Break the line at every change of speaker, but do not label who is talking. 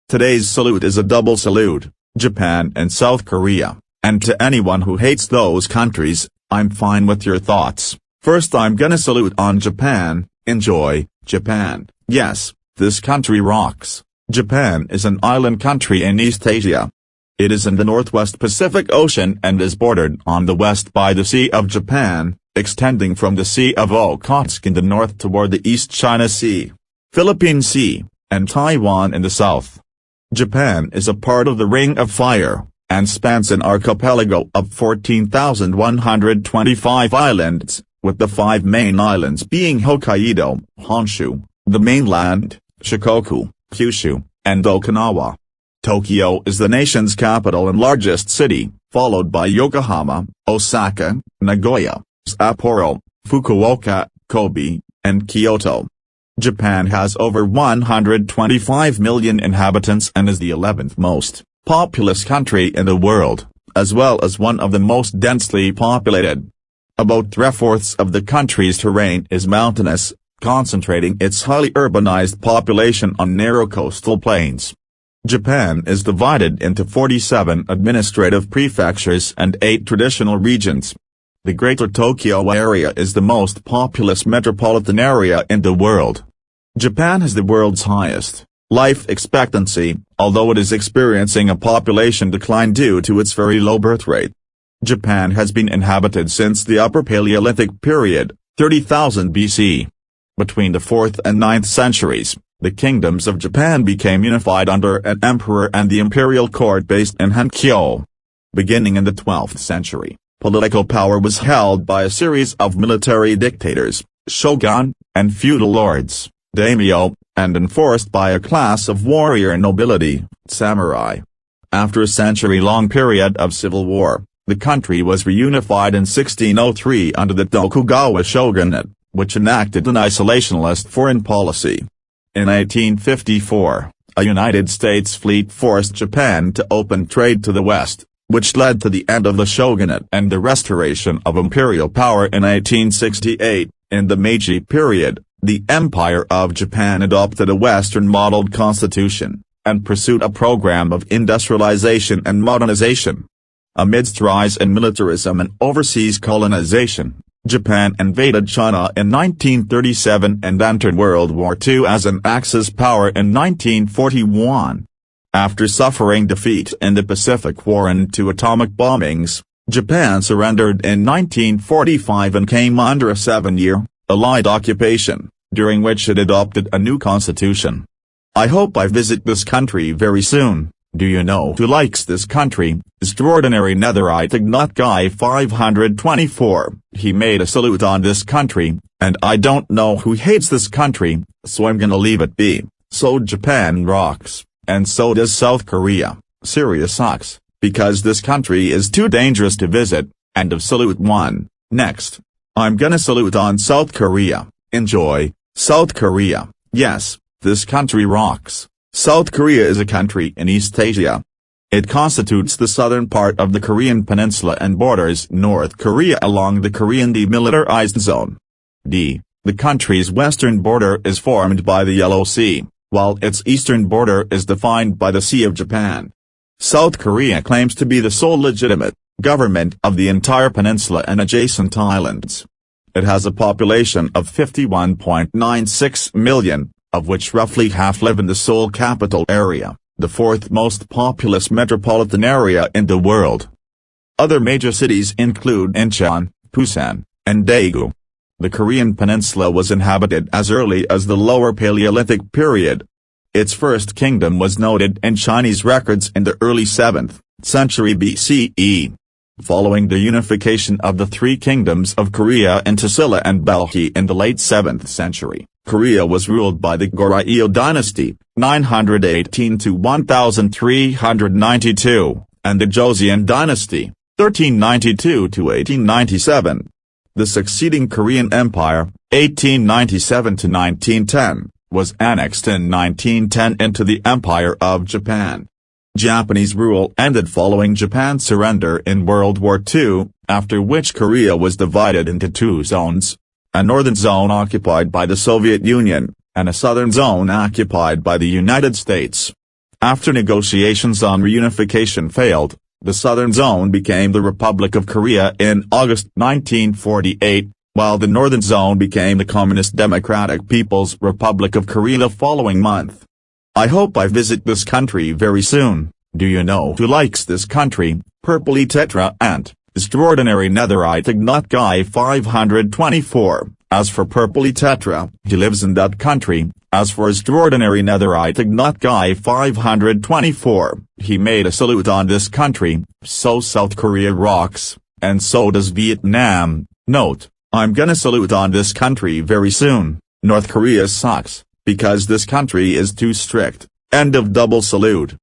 Today's salute is a double salute, Japan and South Korea, and to anyone who hates those countries, I'm fine with your thoughts. First I'm gonna salute on Japan. Enjoy, Japan. Yes, this country rocks. Japan is an island country in East Asia. It is in the Northwest Pacific Ocean and is bordered on the west by the Sea of Japan, extending from the Sea of Okhotsk in the north toward the East China Sea, Philippine Sea, and Taiwan in the south. Japan is a part of the Ring of Fire, and spans an archipelago of 14,125 islands, with the 5 main islands being Hokkaido, Honshu, the mainland, Shikoku, Kyushu, and Okinawa. Tokyo is the nation's capital and largest city, followed by Yokohama, Osaka, Nagoya, Sapporo, Fukuoka, Kobe, and Kyoto. Japan has over 125 million inhabitants and is the 11th most populous country in the world, as well as one of the most densely populated. About 3/4 of the country's terrain is mountainous, concentrating its highly urbanized population on narrow coastal plains. Japan is divided into 47 administrative prefectures and 8 traditional regions. The Greater Tokyo area is the most populous metropolitan area in the world. Japan has the world's highest life expectancy, although it is experiencing a population decline due to its very low birth rate. Japan has been inhabited since the Upper Paleolithic period, 30,000 BC. Between the 4th and 9th centuries, the kingdoms of Japan became unified under an emperor and the imperial court based in Hankyo. Beginning in the 12th century, political power was held by a series of military dictators, shogun, and feudal lords, daimyo, and enforced by a class of warrior nobility, samurai. After a century-long period of civil war, the country was reunified in 1603 under the Tokugawa shogunate, which enacted an isolationist foreign policy. In 1854, a United States fleet forced Japan to open trade to the West, which led to the end of the shogunate and the restoration of imperial power in 1868. In the Meiji period, the Empire of Japan adopted a Western-modeled constitution, and pursued a program of industrialization and modernization. Amidst rise in militarism and overseas colonization, Japan invaded China in 1937 and entered World War II as an Axis power in 1941. After suffering defeat in the Pacific War and 2 atomic bombings, Japan surrendered in 1945 and came under a 7-year, Allied occupation, during which it adopted a new constitution. I hope I visit this country very soon. Do you know who likes this country? Xtraordinary Netherite Ignot Guy 524. He made a salute on this country, and I don't know who hates this country, so I'm gonna leave it be. So Japan rocks, and so does South Korea. Syria sucks, because this country is too dangerous to visit. End of salute 1. Next, I'm gonna salute on South Korea. Enjoy, South Korea. Yes, this country rocks. South Korea is a country in East Asia. It constitutes the southern part of the Korean peninsula and borders North Korea along the Korean Demilitarized Zone. The country's western border is formed by the Yellow Sea, while its eastern border is defined by the Sea of Japan. South Korea claims to be the sole legitimate government of the entire peninsula and adjacent islands. It has a population of 51.96 million. Of which roughly half live in the Seoul capital area, the 4th most populous metropolitan area in the world. Other major cities include Incheon, Busan, and Daegu. The Korean peninsula was inhabited as early as the Lower Paleolithic period. Its first kingdom was noted in Chinese records in the early 7th century BCE. Following the unification of the 3 kingdoms of Korea into Silla and Balhae in the late 7th century, Korea was ruled by the Goryeo dynasty, 918 to 1392, and the Joseon dynasty, 1392 to 1897. The succeeding Korean Empire, 1897 to 1910, was annexed in 1910 into the Empire of Japan. Japanese rule ended following Japan's surrender in World War II, after which Korea was divided into 2 zones. A northern zone occupied by the Soviet Union, and a southern zone occupied by the United States. After negotiations on reunification failed, the Southern Zone became the Republic of Korea in August 1948, while the Northern Zone became the Communist Democratic People's Republic of Korea the following month. I hope I visit this country very soon. Do you know who likes this country? Purpley Tetra and Xtraordinary Netherite Ignot Guy 524. As for Purpley Tetra, he lives in that country. As for Xtraordinary Netherite Ignot Guy 524, he made a salute on this country. So South Korea rocks, and so does Vietnam. Note, I'm gonna salute on this country very soon. North Korea sucks, because this country is too strict. End of double salute.